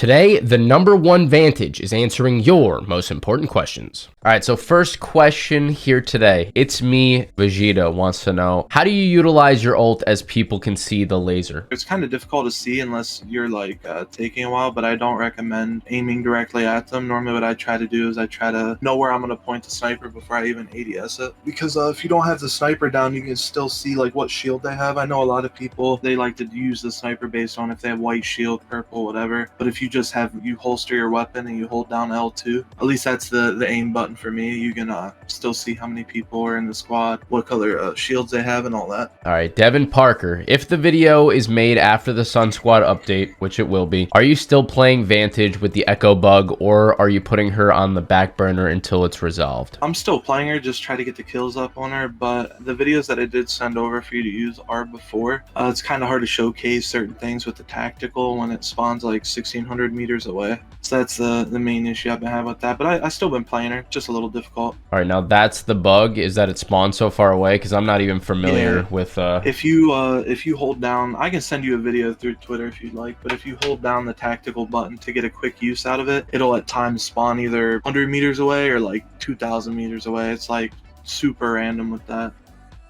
Today, the #1 Vantage is answering your most important questions. All right, so first question here today. It's me, Vegeta, wants to know, how do you utilize your ult as people can see the laser? It's kind of difficult to see unless you're like taking a while, but I don't recommend aiming directly at them. Normally what I try to do is I try to know where I'm going to point the sniper before I even ADS it. Because if you don't have the sniper down, you can still see like what shield they have. I know a lot of people, they like to use the sniper based on if they have white shield, purple, whatever. But if you just you holster your weapon and you hold down L2, at least that's the aim button for me. You can still see how many people are in the squad, what color shields they have, and all that. All right, Devin Parker, if the video is made after the Sun Squad update, which it will be, are you still playing Vantage with the Echo bug, or are you putting her on the back burner until it's resolved? I'm still playing her, just try to get the kills up on her, but the videos that I did send over for you to use are before. It's kind of hard to showcase certain things with the tactical when it spawns like 1,600 meters away. So that's the main issue I've been having with that, but I still been playing her, just a little difficult. All right, now that's the bug, is that it spawns so far away? Because I'm not even familiar with if you hold down, I can send you a video through Twitter if you'd like, but if you hold down the tactical button to get a quick use out of it, it'll at times spawn either 100 meters away or like 2,000 meters away. It's like super random with that.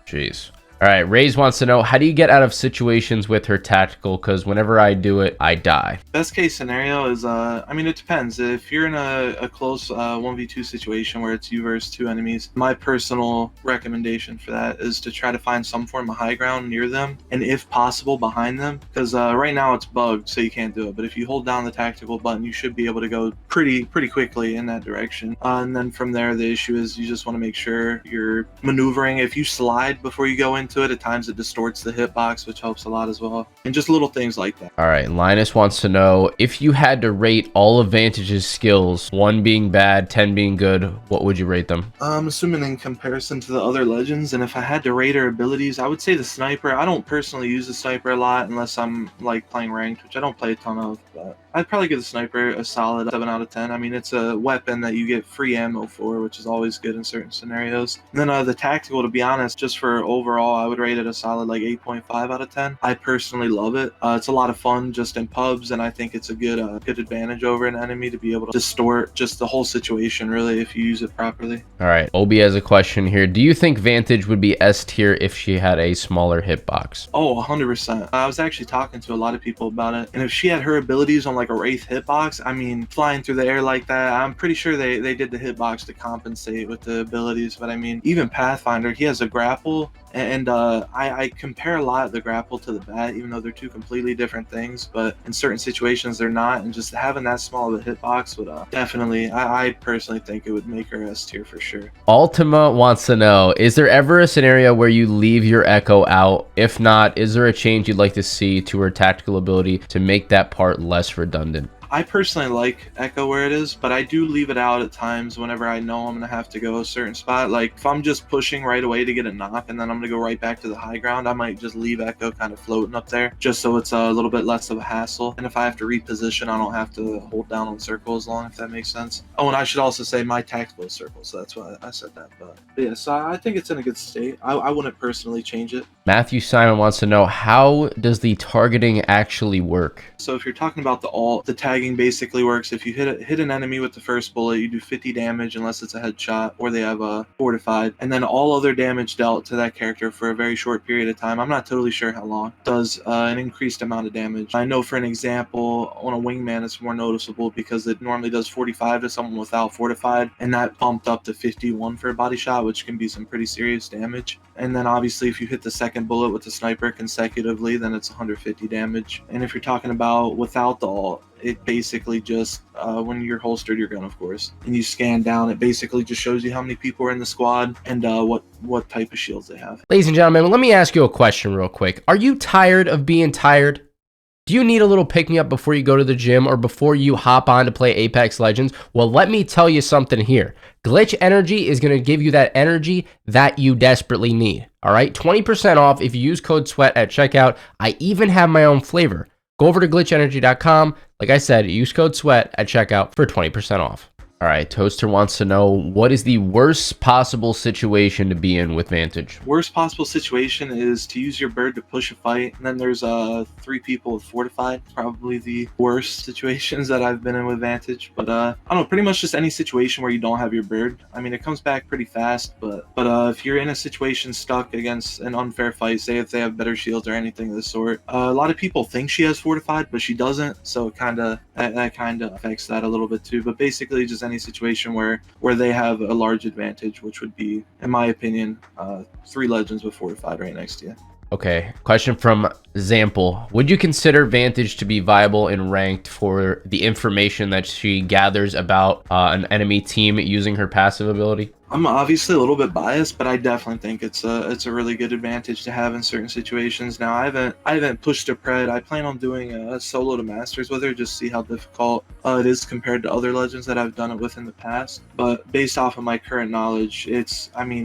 Jeez. All right, Raze wants to know, how do you get out of situations with her tactical? Because whenever I do it, I die. Best case scenario is, I mean, it depends. If you're in a close 1v2 situation where it's you versus 2 enemies, my personal recommendation for that is to try to find some form of high ground near them, and if possible, behind them. Because right now it's bugged, so you can't do it. But if you hold down the tactical button, you should be able to go pretty quickly in that direction. And then from there, the issue is you just want to make sure you're maneuvering. If you slide before you go into it, at times it distorts the hitbox, which helps a lot as well, and just little things like that. All right, Linus wants to know, if you had to rate all of Vantage's skills, 1 being bad, 10 being good, what would you rate them? I'm assuming in comparison to the other legends, and if I had to rate her abilities, I would say the sniper. I don't personally use the sniper a lot unless I'm like playing ranked, which I don't play a ton of, but I'd probably give the sniper a solid 7 out of 10. I mean, it's a weapon that you get free ammo for, which is always good in certain scenarios. And then the tactical, to be honest, just for overall, I would rate it a solid like 8.5 out of 10. I personally love it. It's a lot of fun just in pubs, and I think it's a good advantage over an enemy to be able to distort just the whole situation, really, if you use it properly. All right, Obi has a question here. Do you think Vantage would be S tier if she had a smaller hitbox? Oh, 100%. I was actually talking to a lot of people about it, and if she had her abilities on like a Wraith hitbox, I mean, flying through the air like that, I'm pretty sure they did the hitbox to compensate with the abilities. But I mean, even Pathfinder, he has a grapple, and I compare a lot the grapple to the bat, even though they're two completely different things, but in certain situations they're not, and just having that small of a hitbox would definitely, I personally think it would make her S tier for sure. Ultima wants to know, is there ever a scenario where you leave your Echo out? If not, is there a change you'd like to see to her tactical ability to make that part less redundant? I personally like Echo where it is, but I do leave it out at times whenever I know I'm going to have to go a certain spot. Like if I'm just pushing right away to get a knock and then I'm going to go right back to the high ground, I might just leave Echo kind of floating up there just so it's a little bit less of a hassle. And if I have to reposition, I don't have to hold down on circle as long, if that makes sense. Oh, and I should also say my tactical is circle, so that's why I said that. But yeah, so I think it's in a good state. I wouldn't personally change it. Matthew Simon wants to know, how does the targeting actually work? So if you're talking about the ult, the tagging basically works. If you hit an enemy with the first bullet, you do 50 damage unless it's a headshot or they have a fortified, and then all other damage dealt to that character for a very short period of time, I'm not totally sure how long, does an increased amount of damage. I know for an example, on a wingman it's more noticeable because it normally does 45 to someone without fortified, and that bumped up to 51 for a body shot, which can be some pretty serious damage. And then obviously if you hit the second bullet with the sniper consecutively, then it's 150 damage. And if you're talking about without the ult, it basically just, when you're holstered your gun, of course, and you scan down, it basically just shows you how many people are in the squad and what type of shields they have. Ladies and gentlemen, let me ask you a question real quick. Are you tired of being tired? Do you need a little pick-me-up before you go to the gym or before you hop on to play Apex Legends? Well, let me tell you something here. Glitch Energy is going to give you that energy that you desperately need. All right, 20% off if you use code SWEAT at checkout. I even have my own flavor. Go over to glitchenergy.com. Like I said, use code SWEAT at checkout for 20% off. All right, Toaster wants to know, what is the worst possible situation to be in with Vantage? Worst possible situation is to use your bird to push a fight, and then there's 3 people with fortified. Probably the worst situations that I've been in with Vantage. But I don't know, pretty much just any situation where you don't have your bird. I mean, it comes back pretty fast, but if you're in a situation stuck against an unfair fight, say if they have better shields or anything of the sort, a lot of people think she has fortified, but she doesn't. So it that kind of affects that a little bit too. But basically, just any situation where they have a large advantage, which would be, in my opinion, 3 legends with fortified right next to you. Okay, question from Zample. Would you consider Vantage to be viable in ranked for the information that she gathers about an enemy team using her passive ability? I'm obviously a little bit biased, but I definitely think it's a really good advantage to have in certain situations. Now, I haven't pushed a pred. I plan on doing a solo to masters with her, just see how difficult it is compared to other legends that I've done it with in the past. But based off of my current knowledge,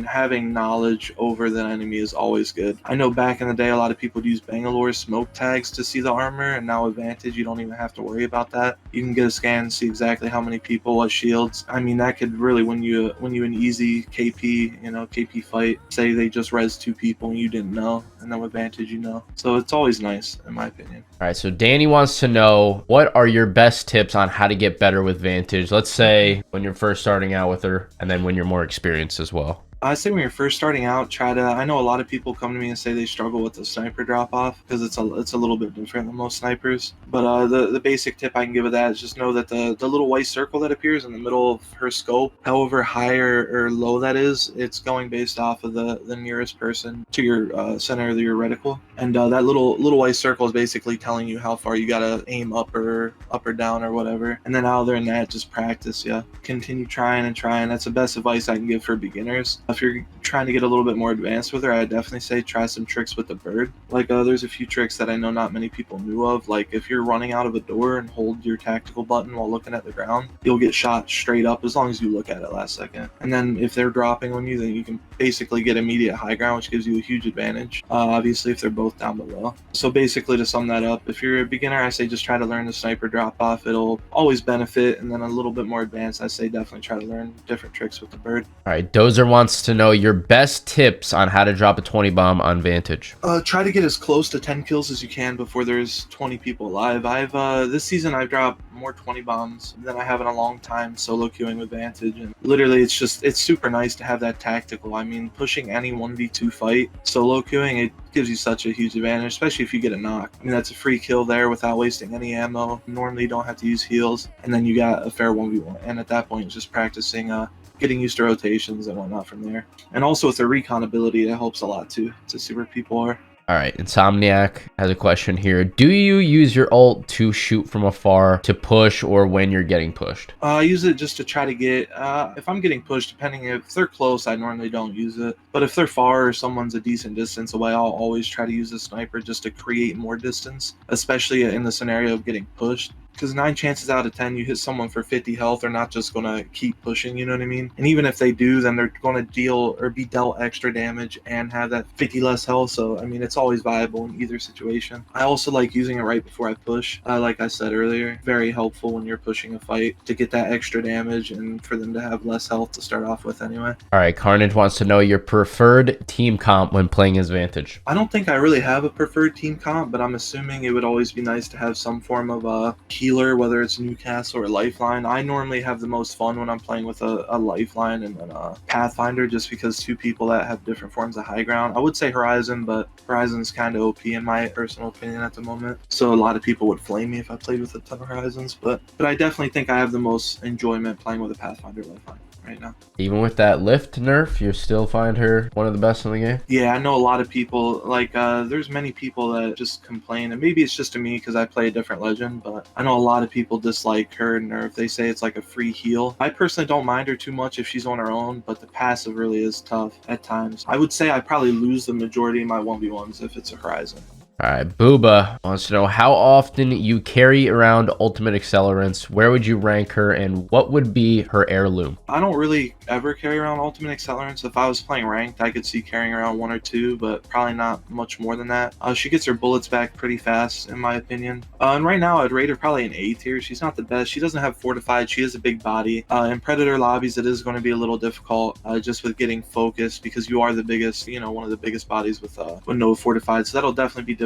having knowledge over the enemy is always good. I know back in the day, a lot of people would use Bangalore smoke tags to see the armor, and now with Vantage, you don't even have to worry about that. You can get a scan and see exactly how many people, what shields. I mean, that could really win you an easy KP fight. Say they just res 2 people and you didn't know, and then with Vantage you know. So it's always nice, in my opinion. All right, so Danny wants to know, what are your best tips on how to get better with Vantage? Let's say when you're first starting out with her, and then when you're more experienced as well. I say when you're first starting out, I know a lot of people come to me and say they struggle with the sniper drop off because it's a little bit different than most snipers. But the basic tip I can give with that is just know that the little white circle that appears in the middle of her scope, however high or low that is, it's going based off of the nearest person to your center of your reticle. And that little white circle is basically telling you how far you gotta aim up or down or whatever. And then other than that, just practice. Yeah, continue trying and trying. That's the best advice I can give for beginners. If you're trying to get a little bit more advanced with her, I definitely say try some tricks with the bird. Like there's a few tricks that I know not many people knew of. Like if you're running out of a door and hold your tactical button while looking at the ground, you'll get shot straight up as long as you look at it last second. And then if they're dropping on you, then you can basically get immediate high ground, which gives you a huge advantage. Obviously, if they're both down below. So basically, to sum that up, if you're a beginner, I say just try to learn the sniper drop off. It'll always benefit. And then a little bit more advanced, I say definitely try to learn different tricks with the bird. All right, Dozer wants to know your best tips on how to drop a 20 bomb on Vantage. Try to get as close to 10 kills as you can before there's 20 people alive. This season I've dropped more 20 bombs than I have in a long time solo queuing with Vantage, and literally it's super nice to have that tactical. I mean, pushing any 1v2 fight solo queuing, it gives you such a huge advantage, especially if you get a knock. I mean, that's a free kill there without wasting any ammo. Normally you don't have to use heals, and then you got a fair 1v1, and at that point just practicing getting used to rotations and whatnot from there. And also with the recon ability, that helps a lot too, to see where people are. All right, Insomniac has a question here. Do you use your ult to shoot from afar to push, or when you're getting pushed? I use it just to try to get, if I'm getting pushed, depending if they're close, I normally don't use it. But if they're far or someone's a decent distance away, I'll always try to use the sniper just to create more distance, especially in the scenario of getting pushed. Because 9 chances out of 10, you hit someone for 50 health, they're not just going to keep pushing, you know what I mean? And even if they do, then they're going to deal or be dealt extra damage and have that 50 less health. So, I mean, it's always viable in either situation. I also like using it right before I push. Like I said earlier, very helpful when you're pushing a fight to get that extra damage and for them to have less health to start off with anyway. All right, Carnage wants to know your preferred team comp when playing as Vantage. I don't think I really have a preferred team comp, but I'm assuming it would always be nice to have some form of healer, whether it's Newcastle or Lifeline. I normally have the most fun when I'm playing with a Lifeline and then a Pathfinder, just because 2 people that have different forms of high ground. I would say Horizon, but Horizon's kind of OP in my personal opinion at the moment. So a lot of people would flame me if I played with a ton of Horizons, but I definitely think I have the most enjoyment playing with a Pathfinder Lifeline right now. Even with that lift nerf, you still find her one of the best in the game? Yeah, I know a lot of people, like, there's many people that just complain, and maybe it's just to me because I play a different legend, but I know a lot of people dislike her nerf. They say it's like a free heal. I personally don't mind her too much if she's on her own, but the passive really is tough at times. I would say I probably lose the majority of my 1v1s if it's a Horizon. All right, Booba wants to know how often you carry around ultimate accelerants, where would you rank her, and what would be her heirloom? I don't really ever carry around ultimate accelerants. If I was playing ranked, I could see carrying around one or two, but probably not much more than that. She gets her bullets back pretty fast, in my opinion. And right now, I'd rate her probably an A tier. She's not the best. She doesn't have fortified. She has a big body. In predator lobbies, it is going to be a little difficult, just with getting focused, because you are the biggest, one of the biggest bodies with no fortified. So that'll definitely be difficult.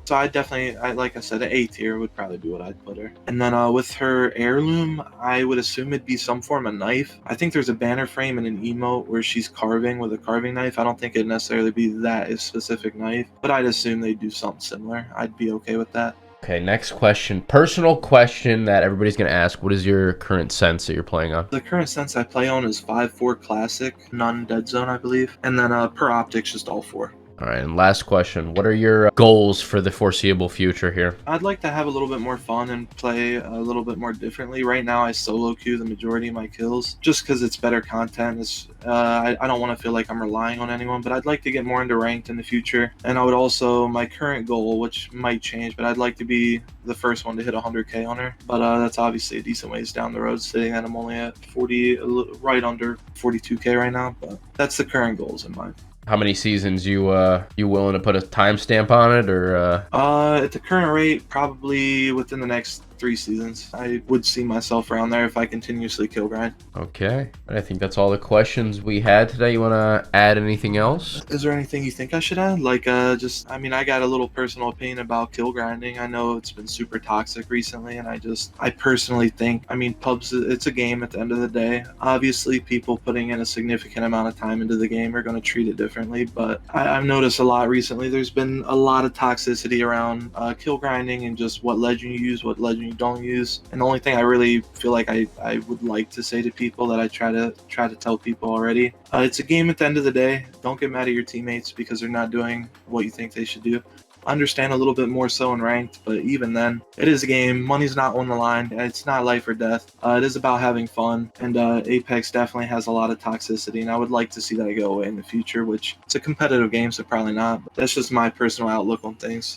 So like I said, an A tier would probably be what I'd put her. And then with her heirloom, I would assume it'd be some form of knife. I think there's a banner frame and an emote where she's carving with a carving knife. I don't think it'd necessarily be that specific knife, but I'd assume they do something similar. I'd be okay with that. Okay, next question. Personal question that everybody's going to ask. What is your current sense that you're playing on? The current sense I play on is 5-4 classic, none dead zone, I believe. And then per optics, just all 4. All right, and last question. What are your goals for the foreseeable future here? I'd like to have a little bit more fun and play a little bit more differently. Right now, I solo queue the majority of my kills just because it's better content. I don't want to feel like I'm relying on anyone, but I'd like to get more into ranked in the future. And I would also, my current goal, which might change, but I'd like to be the first one to hit 100K on her. But that's obviously a decent ways down the road, sitting that I'm only at 40, right under 42K right now. But that's the current goals in mind. How many seasons you willing to put a timestamp on it, or at the current rate, probably within the next 3 seasons. I would see myself around there if I continuously kill grind. Okay, I think that's all the questions we had today. You want to add anything else? Is there anything you think I should add? Like, I got a little personal opinion about kill grinding. I know it's been super toxic recently, and I personally think, pubs, it's a game at the end of the day. Obviously, people putting in a significant amount of time into the game are going to treat it differently, but I've noticed a lot recently. There's been a lot of toxicity around kill grinding and just what legend you use, what legend you don't use. And the only thing I really feel like I would like to say to people that I try to tell people already, it's a game at the end of the day. Don't get mad at your teammates because they're not doing what you think they should do. Understand a little bit more so in ranked, but even then, it is a game. Money's not on the line. It's not life or death. It is about having fun, and Apex definitely has a lot of toxicity, and I would like to see that go away in the future, which it's a competitive game, so probably not. But that's just my personal outlook on things.